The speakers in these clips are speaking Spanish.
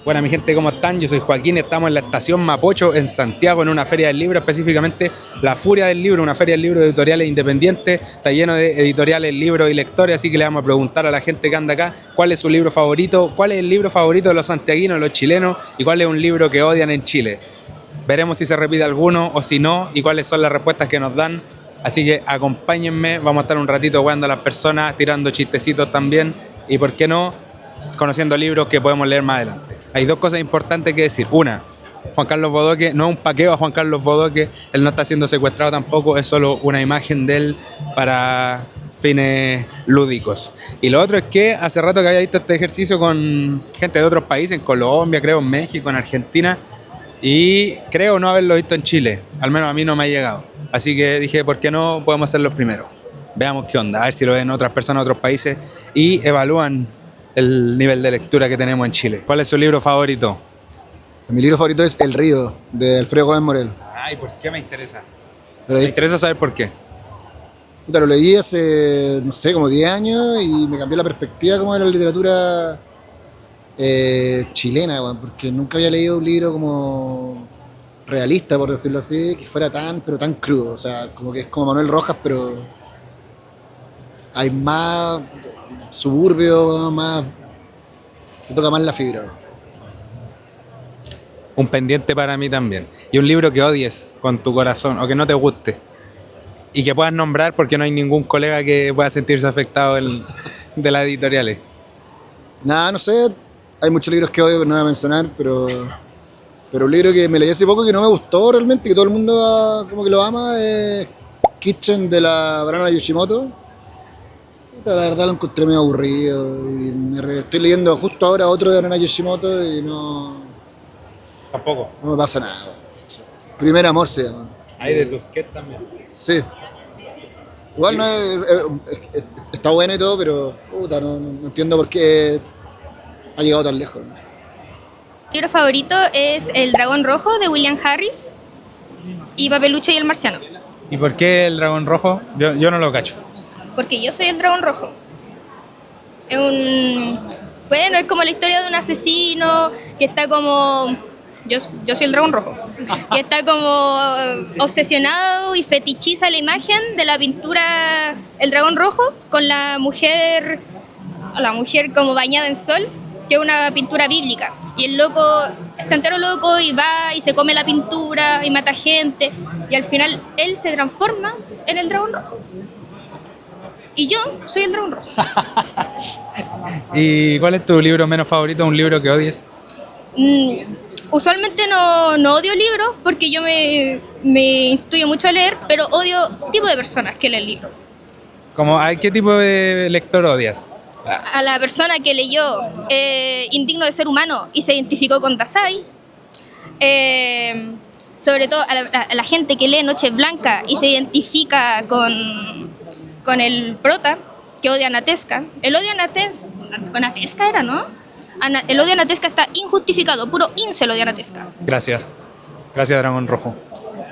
Bueno, mi gente, ¿cómo están? Yo soy Joaquín, estamos en la estación Mapocho, en Santiago, en una feria del libro, específicamente la Furia del Libro, una feria del libro de editoriales independientes, está lleno de editoriales, libros y lectores, así que le vamos a preguntar a la gente que anda acá cuál es su libro favorito, cuál es el libro favorito de los santiaguinos, de los chilenos, y cuál es un libro que odian en Chile. Veremos si se repite alguno o si no, y cuáles son las respuestas que nos dan. Así que acompáñenme, vamos a estar un ratito jugando a las personas, tirando chistecitos también, y por qué no, conociendo libros que podemos leer más adelante. Hay dos cosas importantes que decir. Una, Juan Carlos Bodoque, no es un paqueo a Juan Carlos Bodoque, él no está siendo secuestrado tampoco, es solo una imagen de él para fines lúdicos. Y lo otro es que hace rato que había visto este ejercicio con gente de otros países, en Colombia, creo, en México, en Argentina, y creo no haberlo visto en Chile, al menos a mí no me ha llegado. Así que dije, ¿por qué no podemos ser los primeros? Veamos qué onda, a ver si lo ven otras personas de otros países y evalúan el nivel de lectura que tenemos en Chile. ¿Cuál es su libro favorito? Mi libro favorito es El Río, de Alfredo Gómez Morel. Ay, ¿por qué me interesa? Lo Me leí, interesa saber por qué. puta, lo leí hace, no sé, como 10 años y me cambió la perspectiva como de la literatura chilena, weón, porque nunca había leído un libro como realista, por decirlo así, que fuera pero tan crudo. O sea, como que es como Manuel Rojas, pero hay más suburbio, más, te toca más la fibra, weón. Un pendiente para mí también. Y un libro que odies con tu corazón o que no te guste. Y que puedas nombrar porque no hay ningún colega que pueda sentirse afectado de las editoriales. Nada, no sé, hay muchos libros que odio, no voy a mencionar, pero un libro que me leí hace poco que no me gustó realmente, que todo el mundo como que lo ama, es Kitchen de la Banana Yoshimoto. Puta, la verdad lo encontré medio aburrido y estoy leyendo justo ahora otro de Banana Yoshimoto y Tampoco. no me pasa nada. O sea, Primer amor se llama. Hay de Tusquets también. Sí. Igual no está bueno y todo, pero puta, no entiendo por qué ha llegado tan lejos. No sé. Mi libro favorito es El Dragón Rojo de William Harris y Papelucho y el Marciano, ¿Y por qué el dragón rojo? Yo no lo cacho. porque yo soy el dragón rojo. Es bueno, es como la historia de un asesino que está como... Yo soy el dragón rojo. Que está como obsesionado y fetichiza la imagen de la pintura El Dragón Rojo con la mujer como bañada en sol, que es una pintura bíblica. Y el loco está entero loco y va y se come la pintura y mata gente. Y al final él se transforma en el dragón rojo. Y yo soy el dragón rojo. ¿Y cuál es tu libro menos favorito? ¿Un libro que odies? Usualmente no odio libros porque yo me instruyo mucho a leer, pero odio tipo de personas que leen libros. ¿Qué tipo de lector odias? A la persona que leyó Indigno de ser humano y se identificó con Dasein, sobre todo a la gente que lee Noche Blanca y se identifica con el prota, que odia a Natesca. El odio a Natesca, con Natesca era, ¿no? El odio a Natesca está injustificado, puro incel odia a Natesca. Gracias. Gracias, Dragón Rojo.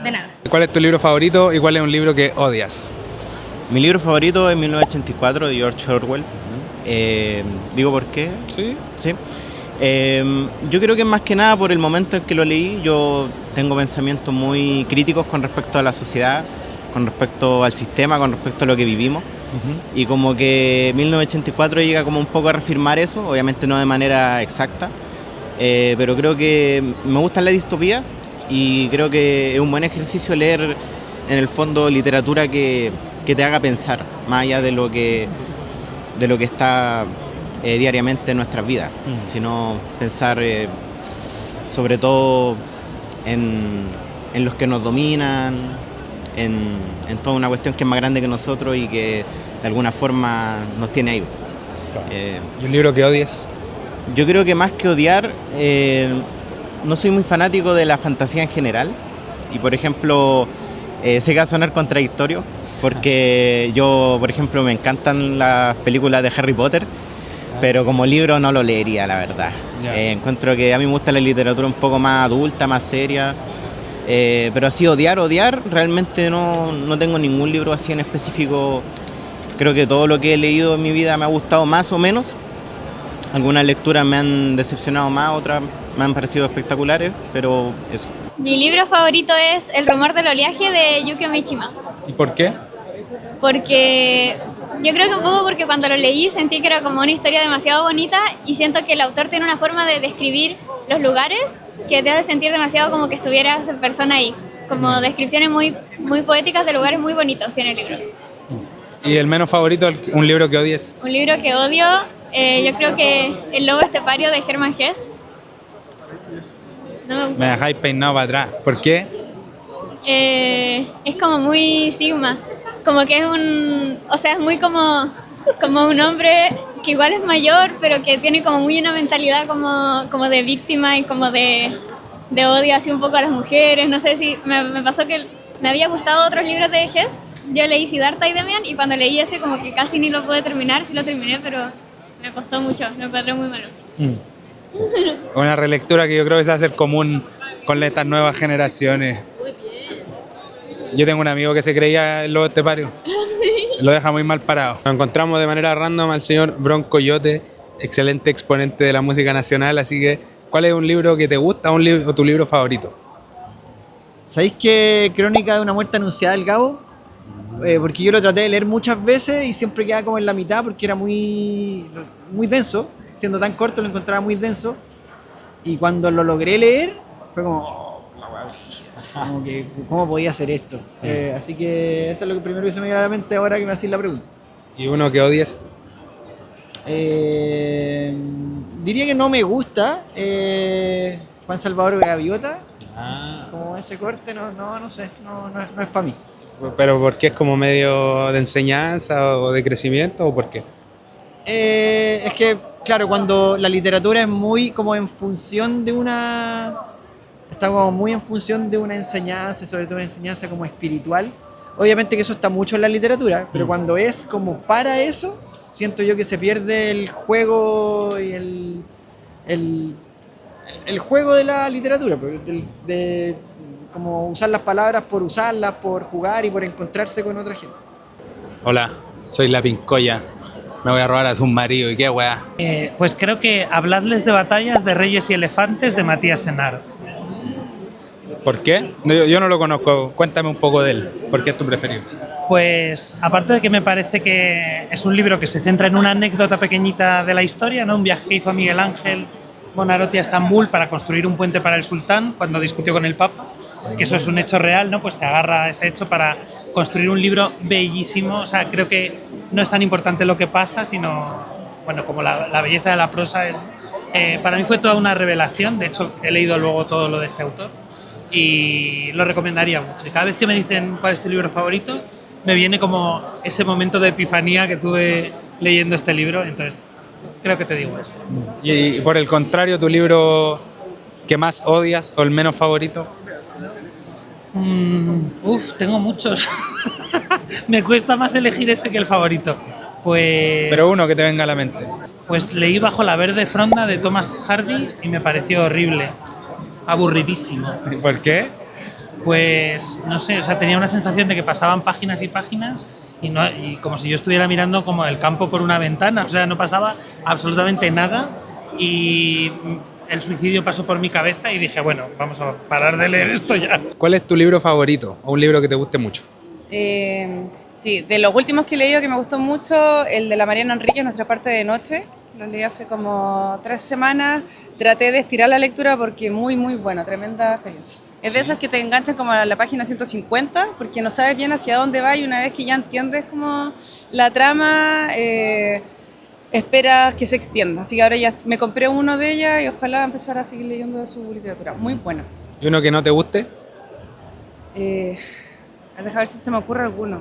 De nada. ¿Cuál es tu libro favorito y cuál es un libro que odias? Mi libro favorito es 1984 de George Orwell. ¿Digo por qué? Sí. Sí. Yo creo que más que nada por el momento en que lo leí, yo tengo pensamientos muy críticos con respecto a la sociedad, con respecto al sistema, con respecto a lo que vivimos. Y como que 1984 llega como un poco a reafirmar eso, obviamente no de manera exacta, pero creo que me gusta la distopía y creo que es un buen ejercicio leer en el fondo literatura que te haga pensar, más allá de lo que está diariamente en nuestras vidas, sino pensar sobre todo en los que nos dominan, en toda una cuestión que es más grande que nosotros y que de alguna forma nos tiene ahí. ¿Y un libro que odies? Yo creo que más que odiar, no soy muy fanático de la fantasía en general y por ejemplo, sé que va a sonar contradictorio porque yo, por ejemplo, me encantan las películas de Harry Potter, pero como libro no lo leería, la verdad. Encuentro que a mí me gusta la literatura un poco más adulta, más seria. Pero así odiar, realmente no tengo ningún libro así en específico. Creo que todo lo que he leído en mi vida me ha gustado más o menos, Algunas lecturas me han decepcionado más, otras me han parecido espectaculares, pero eso. Mi libro favorito es El rumor del oleaje de Yukio Mishima. ¿Y por qué? Porque yo creo que un poco porque cuando lo leí sentí que era como una historia demasiado bonita y siento que el autor tiene una forma de describir los lugares que te hace sentir demasiado como que estuvieras en persona ahí. Como descripciones muy, muy poéticas de lugares muy bonitos tiene el libro. ¿Y el menos favorito, un libro que odies? Un libro que odio, yo creo que El lobo estepario de Hermann Hesse. No me gusta. Me dejáis peinado para atrás. ¿Por qué? Es como muy sigma, como que es o sea, es muy como un hombre que igual es mayor, pero que tiene como muy una mentalidad como de víctima y como de odio así un poco a las mujeres. No sé si me pasó que me había gustado otros libros de Hesse. Yo leí Siddhartha y Demian y cuando leí ese como que casi ni lo pude terminar, sí lo terminé, pero me costó mucho, lo encontré muy malo. Sí. Una relectura que yo creo que se va a hacer común con estas nuevas generaciones. Yo tengo un amigo que se creía el lobo estepario. Lo deja muy mal parado. Nos encontramos de manera random al señor Bron Coyote, excelente exponente de la música nacional, así que ¿cuál es un libro que te gusta o tu libro favorito? ¿Sabéis qué Crónica de una muerte anunciada del Gabo? Porque yo lo traté de leer muchas veces y siempre quedaba como en la mitad porque era muy denso. Siendo tan corto lo encontraba muy denso. Y cuando lo logré leer, fue como, la hueá brígida, como que, ¿cómo podía hacer esto? Así que eso es lo que primero que se me viene a la mente ahora que me hacéis la pregunta. ¿Y uno que odies? Diría que no me gusta Juan Salvador Gaviota. Como ese corte, no sé, no es para mí. ¿Pero por qué es como medio de enseñanza o de crecimiento o por qué? Es que, claro, cuando la literatura es muy como en función de está como muy en función de una enseñanza, sobre todo una enseñanza como espiritual. Obviamente que eso está mucho en la literatura, pero cuando es como para eso, siento yo que se pierde el juego y el juego de la literatura, de como usar las palabras por usarlas, por jugar y por encontrarse con otra gente. Hola, soy la Pincoya. Me voy a robar a tu marido y qué weá. Pues creo que Habladles de batallas de reyes y elefantes de Matías Senar. ¿Por qué? Yo no lo conozco. Cuéntame un poco de él. ¿Por qué es tu preferido? Pues aparte de que me parece que es un libro que se centra en una anécdota pequeñita de la historia, ¿no? Un viaje que hizo Miguel Ángel Bonarotti a Estambul para construir un puente para el sultán cuando discutió con el Papa, que eso es un hecho real, ¿no? Pues se agarra a ese hecho para construir un libro bellísimo. O sea, creo que no es tan importante lo que pasa, sino, bueno, como la belleza de la prosa es... para mí fue toda una revelación. De hecho, he leído luego todo lo de este autor y lo recomendaría mucho. Y cada vez que me dicen cuál es tu libro favorito, me viene como ese momento de epifanía que tuve leyendo este libro, entonces creo que te digo eso. Y por el contrario, ¿tu libro que más odias o el menos favorito? Tengo muchos. Me cuesta más elegir ese que el favorito. Pues, Pero uno que te venga a la mente. pues leí Bajo la verde fronda de Thomas Hardy y me pareció horrible, aburridísimo. ¿Por qué? Pues no sé, o sea, tenía una sensación de que pasaban páginas y páginas y como si yo estuviera mirando como el campo por una ventana, o sea, no pasaba absolutamente nada y el suicidio pasó por mi cabeza y dije, bueno, vamos a parar de leer esto ya. ¿Cuál es tu libro favorito o un libro que te guste mucho? Sí, de los últimos que he leído que me gustó mucho, el de la Mariana Enríquez, Nuestra parte de noche. Lo leí hace como 3 semanas. Traté de estirar la lectura porque muy, muy bueno, tremenda experiencia. Es de esos que te enganchan como a la página 150 porque no sabes bien hacia dónde va y una vez que ya entiendes como la trama, esperas que se extienda. Así que ahora ya me compré uno de ellas y ojalá empezar a seguir leyendo de su literatura. Muy buena. ¿Y uno que no te guste? A ver si se me ocurre alguno.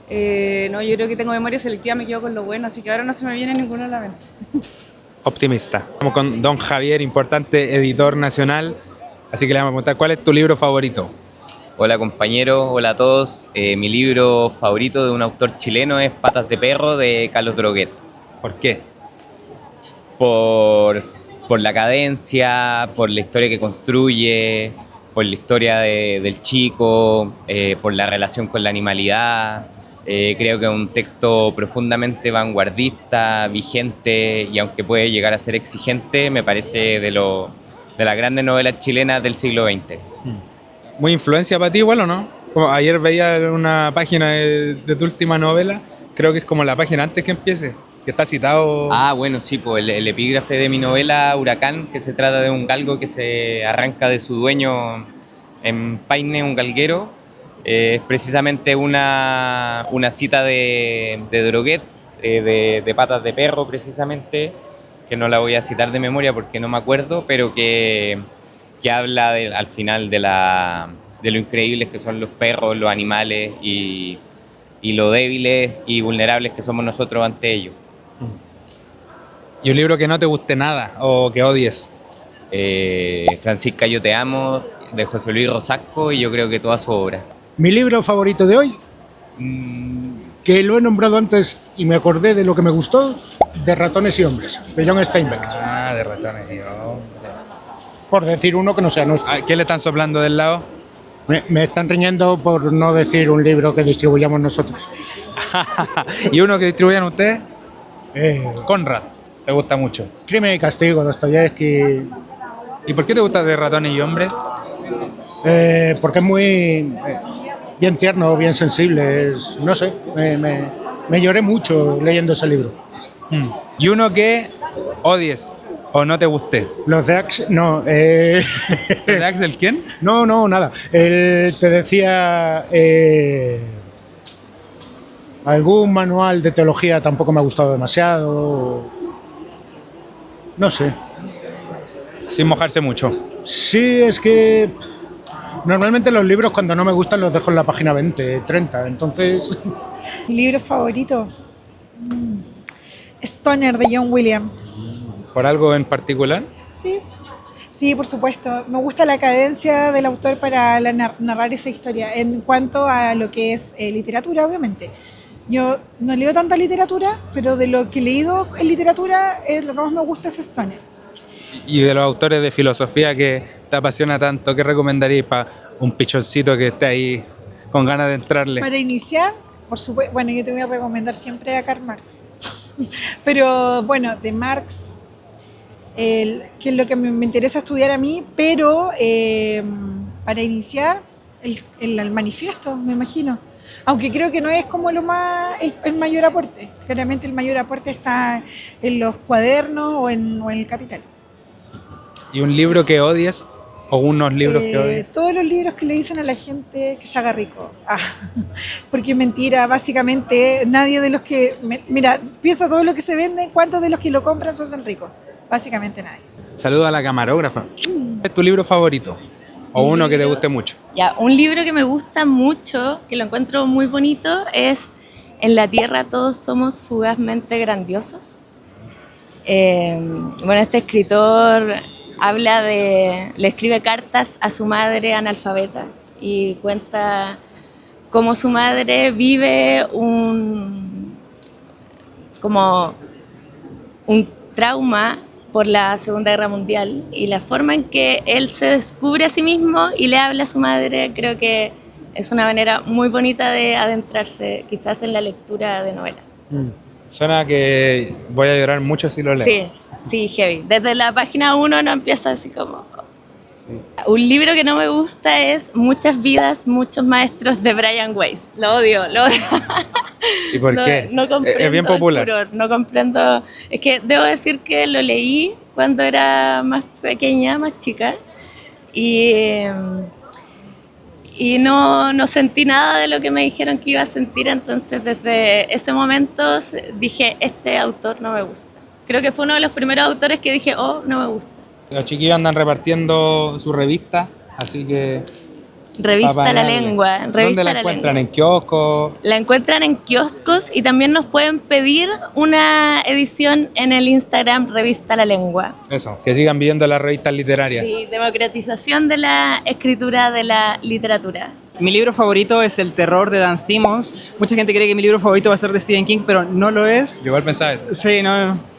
No, yo creo que tengo memoria selectiva, me quedo con lo bueno, así que ahora no se me viene ninguno a la mente. Optimista. Estamos con don Javier, importante editor nacional, así que le vamos a preguntar, ¿cuál es tu libro favorito? Hola compañeros, hola a todos. Mi libro favorito de un autor chileno es Patas de perro de Carlos Droguet. ¿Por qué? Por la cadencia, por la historia que construye, por la historia del chico, por la relación con la animalidad, Creo que es un texto profundamente vanguardista, vigente y aunque puede llegar a ser exigente, me parece de las grandes novelas chilenas del siglo XX. ¿Muy influencia para ti igual o no? Como ayer veía una página de tu última novela, creo que es como la página antes que empiece, que está citado... Ah, bueno, sí, pues el epígrafe de mi novela Huracán, que se trata de un galgo que se arranca de su dueño en Paine, un galguero, es precisamente una cita de Droguet, de Patas de Perro precisamente, que no la voy a citar de memoria porque no me acuerdo, pero que habla al final de lo increíbles que son los perros, los animales y lo débiles y vulnerables que somos nosotros ante ellos. ¿Y un libro que no te guste nada o que odies? Francisca, yo te amo, de José Luis Rosasco, y yo creo que toda su obra. Mi libro favorito de hoy, que lo he nombrado antes y me acordé de lo que me gustó, de Ratones y Hombres, de John Steinbeck. Ah, de Ratones y Hombres. Por decir uno que no sea nuestro. ¿Qué le están soplando del lado? Me están riñendo por no decir un libro que distribuyamos nosotros. ¿Y uno que distribuyan ustedes? Conrad, ¿te gusta mucho? Crimen y Castigo, Dostoyevsky. ¿Y por qué te gusta de Ratones y Hombres? Porque es muy bien tierno, bien sensible. No sé, me lloré mucho leyendo ese libro. ¿Y uno que odies o no te guste? Los de Axel, no. ¿Los de Axel quién? No, nada. Te decía, algún manual de teología tampoco me ha gustado demasiado. No sé. Sin mojarse mucho. Sí, es que normalmente los libros cuando no me gustan los dejo en la página 20, 30, entonces... Mi libro favorito, Stoner, de John Williams. ¿Por algo en particular? Sí, por supuesto. Me gusta la cadencia del autor para narrar esa historia. En cuanto a lo que es literatura, obviamente. Yo no leo tanta literatura, pero de lo que he leído en literatura, lo que más me gusta es Stoner. Y de los autores de filosofía que te apasiona tanto, ¿qué recomendarías para un pichoncito que esté ahí con ganas de entrarle? Para iniciar, por supuesto, bueno, yo te voy a recomendar siempre a Karl Marx. Pero bueno, de Marx, que es lo que me interesa estudiar a mí, pero para iniciar, el manifiesto, me imagino. Aunque creo que no es como el mayor aporte. Claramente el mayor aporte está en los cuadernos o en el Capital. ¿Y un libro que odies o unos libros que odies? Todos los libros que le dicen a la gente que se haga rico. Porque es mentira, básicamente nadie de los que... Mira, piensa todo lo que se vende, ¿cuántos de los que lo compran se hacen ricos? Básicamente nadie. Saludo a la camarógrafa. ¿Es tu libro favorito? ¿O uno que te guste mucho? Ya, un libro que me gusta mucho, que lo encuentro muy bonito, es En la Tierra todos somos fugazmente grandiosos. Bueno, este escritor le escribe cartas a su madre analfabeta y cuenta cómo su madre vive un trauma por la Segunda Guerra Mundial, y la forma en que él se descubre a sí mismo y le habla a su madre, creo que es una manera muy bonita de adentrarse quizás en la lectura de novelas. Suena que voy a llorar mucho si lo leo. Sí, heavy. Desde la página 1 no empieza así como... Sí. Un libro que no me gusta es Muchas vidas, muchos maestros, de Brian Weiss. Lo odio. ¿Y por qué? No comprendo, es bien popular. El furor, no comprendo. Es que debo decir que lo leí cuando era más pequeña, más chica, y no sentí nada de lo que me dijeron que iba a sentir. Entonces desde ese momento dije, este autor no me gusta. Creo que fue uno de los primeros autores que dije, no me gusta. Los chiquillos andan repartiendo su revista, así que... Revista La Lengua. ¿Dónde la encuentran? ¿En kioscos? La encuentran en kioscos y también nos pueden pedir una edición en el Instagram Revista La Lengua. Eso, que sigan viendo las revistas literarias. Sí, democratización de la escritura, de la literatura. Mi libro favorito es El terror, de Dan Simmons. Mucha gente cree que mi libro favorito va a ser de Stephen King, pero no lo es. Yo igual pensaba eso. Sí, no.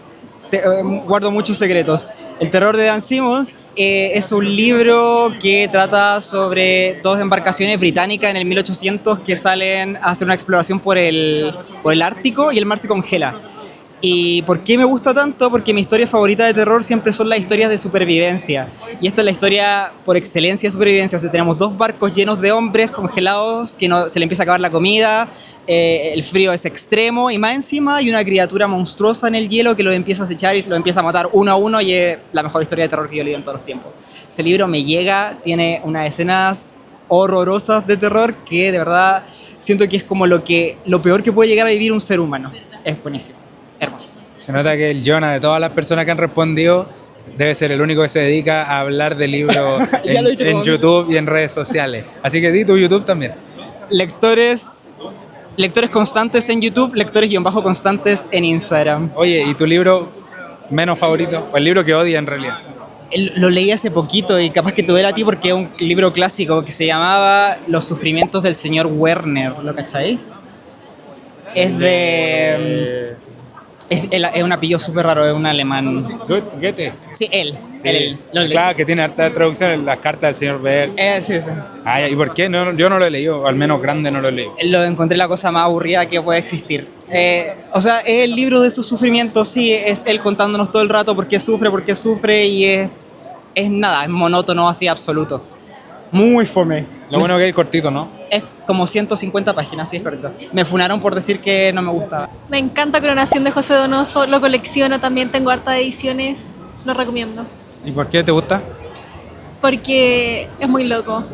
guardo muchos secretos. El terror de Dan Simmons es un libro que trata sobre dos embarcaciones británicas en el 1800 que salen a hacer una exploración por el Ártico y el mar se congela. ¿Y por qué me gusta tanto? Porque mi historia favorita de terror siempre son las historias de supervivencia. Y esta es la historia por excelencia de supervivencia. O sea, tenemos dos barcos llenos de hombres congelados que se le empieza a acabar la comida, el frío es extremo y más encima hay una criatura monstruosa en el hielo que los empieza a acechar y los empieza a matar uno a uno y es la mejor historia de terror que yo he leído en todos los tiempos. Ese libro me llega, tiene unas escenas horrorosas de terror que de verdad siento que es como lo peor que puede llegar a vivir un ser humano. Es buenísimo. Hermoso. Se nota que el Jonah, de todas las personas que han respondido, debe ser el único que se dedica a hablar de libros en YouTube y en redes sociales. Así que di tu YouTube también. Lectores constantes en YouTube, lectores-constantes en Instagram. Oye, ¿y tu libro menos favorito? O el libro que odias en realidad. Lo leí hace poquito y capaz que te duele a ti porque es un libro clásico que se llamaba Los sufrimientos del señor Werner. ¿Lo cachai? Es de... Es un apellido súper raro, es un alemán. ¿Goethe? Sí, él. Sí. Él. Claro, que tiene harta traducción en las cartas del señor Berg. Sí. ¿Y por qué? No, yo no lo he leído, o al menos grande no lo he leído. Lo encontré la cosa más aburrida que puede existir. O sea, es el libro de sus sufrimientos, sí, es él contándonos todo el rato por qué sufre y es nada, es monótono así absoluto. Muy fome. Lo bueno que es cortito, ¿no? Es como 150 páginas, sí, es correcto. Me funaron por decir que no me gustaba. Me encanta Coronación de José Donoso, lo colecciono también, tengo harta de ediciones, lo recomiendo. ¿Y por qué te gusta? Porque es muy loco.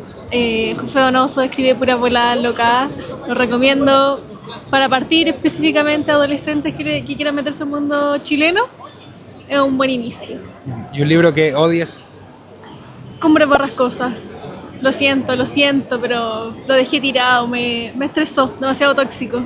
José Donoso escribe pura volada loca, lo recomiendo para partir específicamente a adolescentes que quieran meterse al mundo chileno, es un buen inicio. ¿Y un libro que odies? Cumbre Borrascosas. Lo siento, pero lo dejé tirado, me estresó, demasiado tóxico.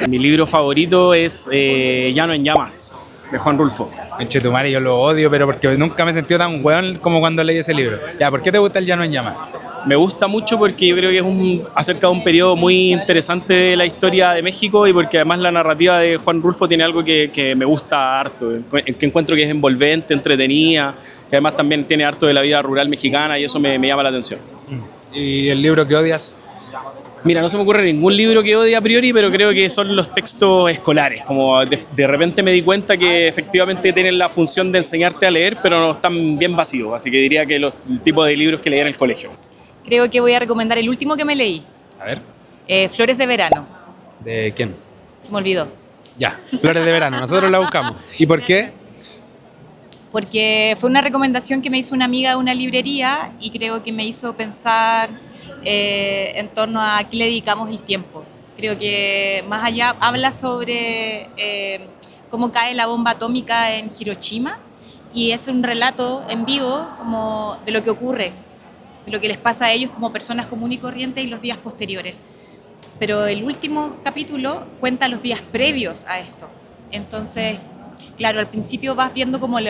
Mi libro favorito es Llano en Llamas, de Juan Rulfo. Chetumare, yo lo odio, pero porque nunca me he sentido tan weón como cuando leí ese libro. Ya, ¿por qué te gusta el Llano en Llamas? Me gusta mucho porque yo creo que es acerca de un periodo muy interesante de la historia de México y porque además la narrativa de Juan Rulfo tiene algo que me gusta harto, que encuentro que es envolvente, entretenida, que además también tiene harto de la vida rural mexicana y eso me llama la atención. ¿Y el libro que odias? Mira, no se me ocurre ningún libro que odie a priori, pero creo que son los textos escolares. Como de repente me di cuenta que efectivamente tienen la función de enseñarte a leer, pero no están bien vacíos. Así que diría que el tipo de libros que leía en el colegio. Creo que voy a recomendar el último que me leí. A ver. Flores de verano. ¿De quién? Se me olvidó. Ya, Flores de verano. Nosotros la buscamos. ¿Y por qué? Porque fue una recomendación que me hizo una amiga de una librería y creo que me hizo pensar en torno a qué le dedicamos el tiempo. Creo que más allá habla sobre cómo cae la bomba atómica en Hiroshima y es un relato en vivo como de lo que ocurre, de lo que les pasa a ellos como personas comunes y corrientes y los días posteriores. Pero el último capítulo cuenta los días previos a esto. Entonces, claro, al principio vas viendo como el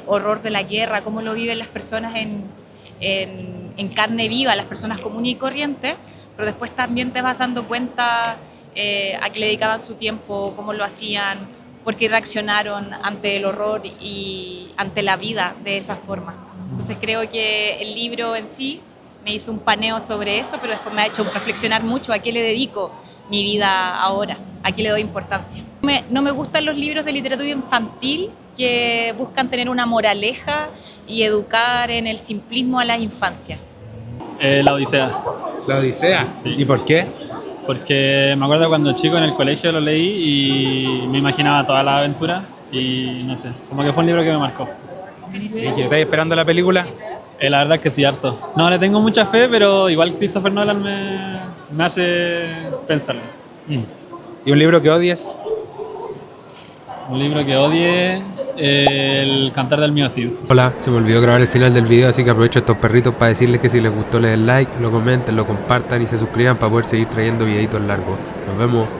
horror de la guerra, cómo lo viven las personas en carne viva, las personas comunes y corrientes, pero después también te vas dando cuenta a qué le dedicaban su tiempo, cómo lo hacían, por qué reaccionaron ante el horror y ante la vida de esa forma. Entonces creo que el libro en sí me hizo un paneo sobre eso, pero después me ha hecho reflexionar mucho a qué le dedico mi vida ahora, a qué le doy importancia. No me gustan los libros de literatura infantil que buscan tener una moraleja y educar en el simplismo a las infancias. La Odisea. ¿La Odisea? Sí. ¿Y por qué? Porque me acuerdo cuando chico en el colegio lo leí y me imaginaba todas las aventuras y no sé, como que fue un libro que me marcó. ¿Estás esperando la película? La verdad es que sí, harto. No le tengo mucha fe, pero igual Christopher Nolan me hace pensarlo. ¿Y un libro que odies? Un libro que odie, El Cantar del Mío Cid. Hola, se me olvidó grabar el final del video, así que aprovecho a estos perritos para decirles que si les gustó le den like, lo comenten, lo compartan y se suscriban para poder seguir trayendo videitos largos. Nos vemos.